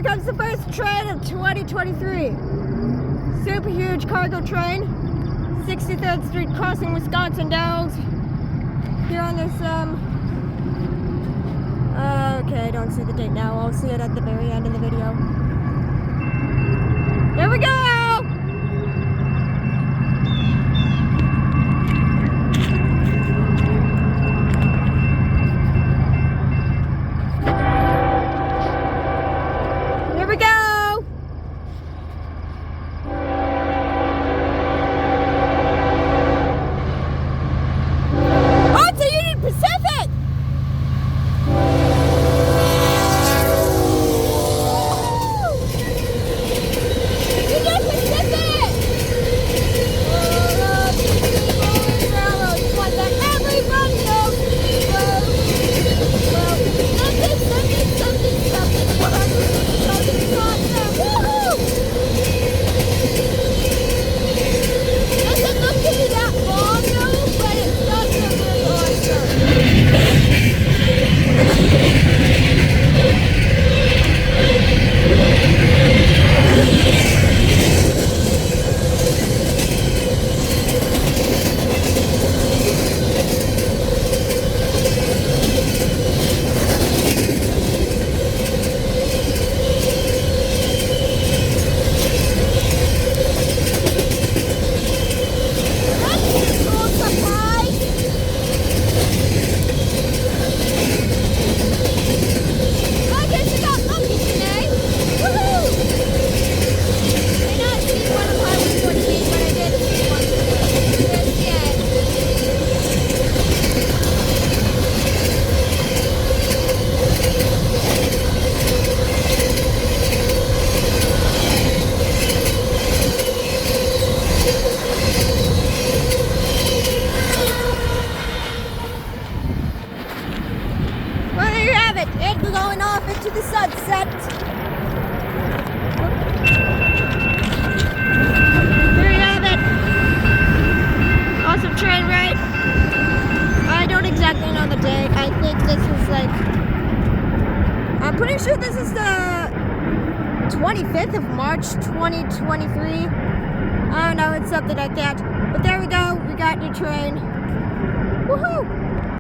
here comes the first train of 2023. Super huge cargo train. 63rd Street crossing Wisconsin Dells. Here on this, okay, I don't see the date now. I'll see it at the very end of the video. Here we go! Here we go! Oh, it's a Union Pacific! Union Pacific! Railroad, one that everybody knows. Well, something, woohoo! Doesn't look to be that long though, but it does look really awesome. It's going off into the sunset. There you have it. Awesome train ride. I don't exactly know the day. I think this is like, I'm pretty sure this is the 25th of March 2023. I don't know, it's something like that. But there we go. We got your train. Woohoo!